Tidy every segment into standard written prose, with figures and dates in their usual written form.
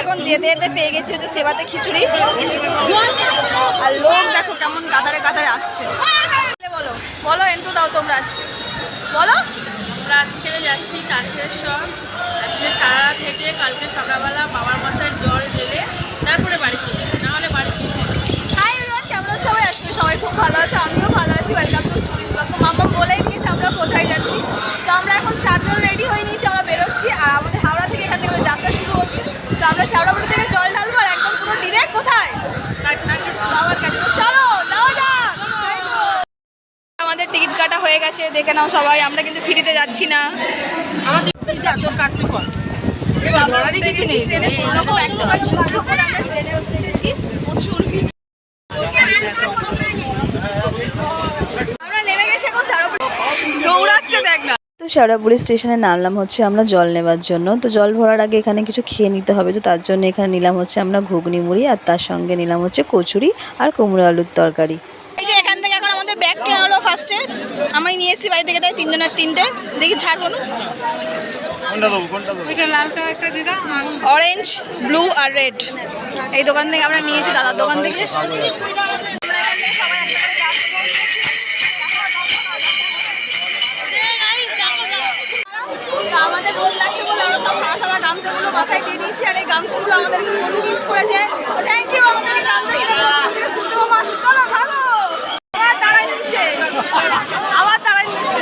এখন যেতে যেতে পেয়ে গেছি হচ্ছে সেবাতে খিচুড়ি, আর লোক দেখো কেমন কাতারে কাতারে আসছে। বলো বলো এন্টু দাও তোমরা আজকে, বলো। আমরা আজকে যাচ্ছি তারকেশ্বর। আজকে সারা রাত হেঁটে কালকে সকালবেলা বাবার মাথায় জল ঢেলে তারপরে বাড়ি ফিরে যাবে, নাহলে বাড়ি ফিরে হাই এভরিওয়ান, কেমন সবাই? আসলে সবাই খুব ভালো আছে, আমিও ভালো আছি। Welcome to Swiss blog. তো মামা বলেই দিয়েছে আমরা কোথায় যাচ্ছি। তো আমরা এখন চারজন রেডি হয়ে নিয়েছি, আমরা বেরোচ্ছি। আর আমাদের হাওড়া থেকে এখান থেকে যাত্রা শুরু হচ্ছে। তো আমরা শেওড়াফুলি থেকে জল ঢালবো আর একদম পুরো ডিরেক্ট কোথায়? বাবার কাছে। তো চলো যাওয়া যাক। আমাদের টিকিট কাটা হয়ে গেছে, দেখে নাও সবাই। আমরা কিন্তু ফ্রিতে যাচ্ছি না, আমাদের তোর কাটতে কর। ট্রেনে কোনোরকম একবার যুদ্ধ করে আমরা ট্রেনে উঠেছি। প্রচুর ভিড়। আমরা নেমে গেছি এখন শেওড়াফুলি, দৌড়াচ্ছে দেখ না। তো শেওড়াফুলি স্টেশনে নামলাম হচ্ছে আমরা জল নেওয়ার জন্য। তো জল ভরার আগে এখানে কিছু খেয়ে নিতে হবে, তো তার জন্য এখানে নিলাম হচ্ছে আমরা ঘুগনি মুড়ি, আর তার সঙ্গে নিলাম হচ্ছে কচুরি আর কুমড়ো আলুর তরকারি। এই যে এখান থেকে এখন আমাদের ব্যাগ কেনা হলো ফার্স্টে। আমি নিয়ে এসেছি বাড়ি থেকে, তাই তিনজনের তিনটে। দেখি ছাড়বো না, অরেঞ্জ, ব্লু আর রেড। এই দোকান থেকে আমরা নিয়েছি, দাদার দোকান থেকে। আমাদের রোদ লাগছে বলে আমরা সব সারা সারা গামছাগুলো মাথায় দিয়ে দিয়েছি, আর এই গামছাগুলো আমাদেরকে মনে গিফট করেছে। তো থ্যাংক ইউ আমাদেরকে গামছা কিনে দেওয়ার জন্য। শুনতে মামা আসছে, চলো ভাগো। আবার তাড়াই নিচ্ছে, আবার তাড়াই নিচ্ছে।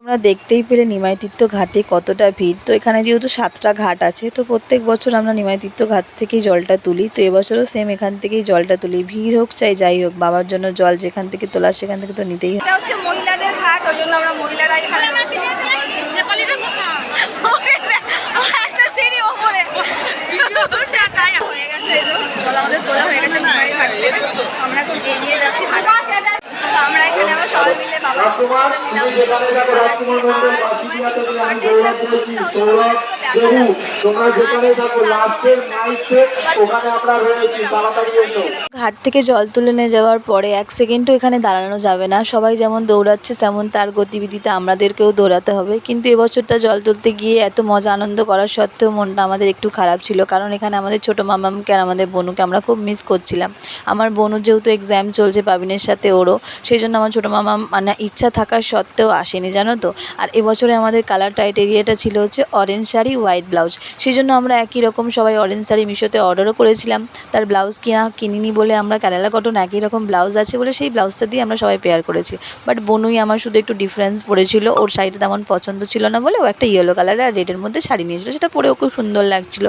আমরা দেখতেই পেলে নিমাইতীর্থ ঘাটে কতটা ভিড়। তো এখানে যেহেতু 7টা ঘাট আছে, তো প্রত্যেক বছর আমরা নিমাইতীর্থ ঘাট থেকেই জলটা তুলি। তো এবছরও সেম এখান থেকেই জলটা তুলি। ভিড় হোক চাই যাই হোক, বাবার জন্য জল যেখান থেকে তোলা সেখান থেকে তো নিতেই হবে। এটা হচ্ছে মহিলাদের ঘাট, ওই জন্য আমরা মহিলারা এখানে আছি। একটা সিঁড়ি ওপরে তাই হয়ে গেছে। এই যে জল আমাদের তোলা হয়ে গেছে নিমাই ঘাট থেকে। আমরা এখন এগিয়ে যাচ্ছি ঘাটে। তো আমরা এখানে আবার সবাই মিলে বাবার ঘাট থেকে জল তুলে নিয়ে যাওয়ার পরে 1 সেকেন্ডও এখানে দাঁড়ানো যাবে না। সবাই যেমন দৌড়াচ্ছে তেমন তার গতিবিধিতে আমাদেরকেও দৌড়াতে হবে। কিন্তু এবছরটা জল তুলতে গিয়ে এত মজা আনন্দ করার সত্ত্বেও মনটা আমাদের একটু খারাপ ছিল, কারণ এখানে আমাদের ছোটো মামাকে আর আমাদের বনুকে আমরা খুব মিস করছিলাম। আমার বনুর যেহেতু এক্সাম চলছে পাবিনের সাথে ওরও, সেই জন্য আমার ছোটো মামা মানে ইচ্ছা থাকার সত্ত্বেও আসেনি, জানো তো। আর এবছরে আমাদের কালার টাইটেরিয়াটা ছিল হচ্ছে অরেঞ্জ শাড়ি হোয়াইট ব্লাউজ। সেই জন্য আমরা একই রকম সবাই অরেঞ্জ শাড়ি মিশোতে অর্ডারও করেছিলাম। তার ব্লাউজ কিনিনি বলে আমরা কেরালা কটন একই রকম ব্লাউজ আছে বলে সেই ব্লাউজটা দিয়ে আমরা সবাই পেয়ার করেছি। বাট বনুই আমার শুধু একটু ডিফারেন্স পড়েছিল, ওর শাড়িটা তেমন পছন্দ ছিল না বলে ও একটা ইয়েলো কালারের আর রেডের মধ্যে শাড়ি নিয়েছিল, সেটা পরেও খুব সুন্দর লাগছিল।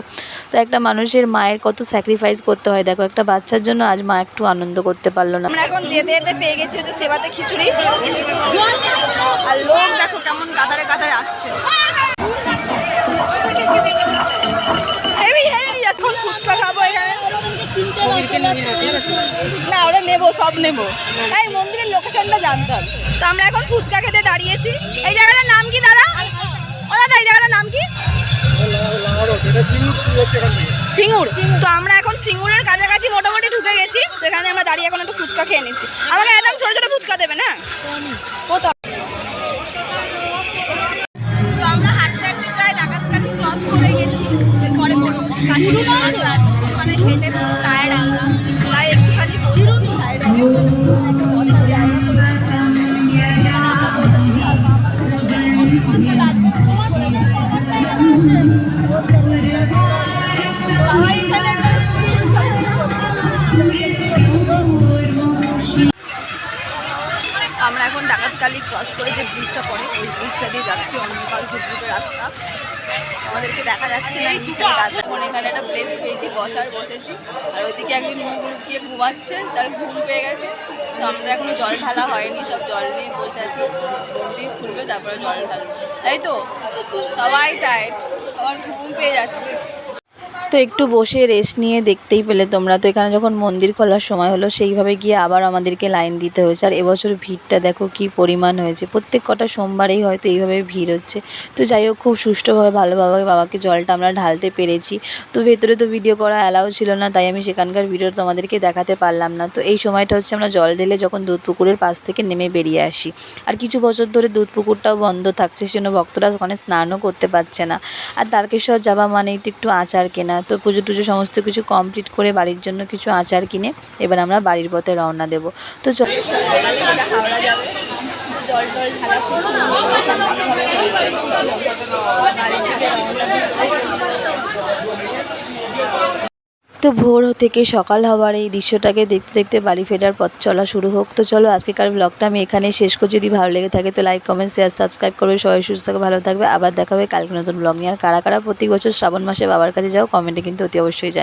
তো একটা মানুষের মায়ের কত স্যাক্রিফাইস করতে হয় দেখো, একটা বাচ্চার জন্য আজ মা একটু আনন্দ করতে পারলো না। আমরা এখন যেতে যেতে পেয়ে গেছি হচ্ছে সেবাতে খিচুড়ি, আর লোক দেখো কেমন কাতারে কাতারে আসছে। এখন ফুচকা খাবো এখানে। না ওরা নেবো, সব নেবো, তাই মন্দিরের লোকেশনটা জানতাম। তো আমরা এখন ফুচকা খেতে দাঁড়িয়েছি। এই জায়গাটার নাম কি দাদা? ও দাদা এই জায়গাটার নাম কি? সিঙ্গুর। তো আমরা এখন সিঙ্গুরের কাছাকাছি মোটামুটি ঢুকে গেছি। সেখানে আমরা দাঁড়িয়ে এখন একটু ফুচকা খেয়ে নিচ্ছি। আমাকে একদম ছোটো ছোটো ফুচকা দেবে না? তো আমরা হাঁটতে হাঁটতে প্রায় ডাকাতকালি ক্রস করে গেছি। এরপরে পড়বো হচ্ছে কাশ্মীর। মানে হেঁটে টায়ার্ড আমরা, তাই একটুখানি বসেছি সাইডে। আমরা এখন ডাকাতকালি ক্রস করে যে ব্রিজটা পড়ে ওই ব্রিজটা দিয়ে যাচ্ছি। অন্ধকার ঘুরঘুরে রাস্তা, আমাদেরকে দেখা যাচ্ছে না। এখন এখানে একটা প্লেস পেয়েছি বসার, বসেছি। আর ওইদিকে একদিন মুখ লুকিয়ে ঘুমাচ্ছে, তার ঘুম পেয়ে গেছে। তো আমরা এখনো জল ঢালা হয়নি, সব জল নিয়ে বসে আছি। মন্দির খুলবে তারপরে জল ঢালবে, তাই তো। সবাই টায়ার্ড, সবার ঘুম পেয়ে যাচ্ছে। তো একটু বসে রেস্ট নিয়ে দেখতেই পেলে তোমরা। তো এখানে যখন মন্দির খোলার সময় হলো সেইভাবে গিয়ে আবার আমাদেরকে লাইন দিতে হয়েছে। আর এবছর ভিড়টা দেখো কি পরিমাণ হয়েছে, প্রত্যেক কটা সোমবারেই হয়তো এইভাবে ভিড় হচ্ছে। তো যাই হোক, খুব সুষ্ঠুভাবে ভালোভাবে বাবাকে জলটা আমরা ঢালতে পেরেছি। তো ভেতরে তো ভিডিও করা অ্যালাউ ছিল না, তাই আমি সেখানকার ভিডিও তোমাদেরকে দেখাতে পারলাম না। তো এই সময়টা হচ্ছে আমরা জল ঢেলে যখন দুধ পুকুরের পাশ থেকে নেমে বেরিয়ে আসি। আর কিছু বছর ধরে দুধ পুকুরটাও বন্ধ থাকছে, সেজন্য ভক্তরা ওখানে স্নানও করতে পারছে না। আর তারকেশ্বর যাওয়া মানেই তো একটু আচার কেনা। তো পুজো টুজো সমস্ত কিছু কমপ্লিট করে বাড়ির জন্য কিছু আচার কিনে এবার আমরা বাড়ির পথে রওনা দেবো। তো হাওড়া যাবে, জল টল ঢালা খুব সুন্দর শান্তিভাবে হয়েছে। চলো বাড়ি থেকে রওনা দিই। তো ভোর থেকে সকাল হওয়ার এই দৃশ্যটাকে দেখতে দেখতে বাড়ি ফেরার পথ চলা শুরু হোক। তো চলো আজকেকার ব্লগটা আমি এখানেই শেষ করছি। যদি ভালো লেগে থাকে তো লাইক, কমেন্ট, শেয়ার, সাবস্ক্রাইব করবে। সবাই সুস্থ থাকে, ভালো থাকবে। আবার দেখা হবে কালকে নতুন ব্লগ নিয়ে। আর কারা কারা প্রতি বছর শ্রাবণ মাসে বাবার কাছে যাও কমেন্টে কিন্তু অতি অবশ্যই জানাবে।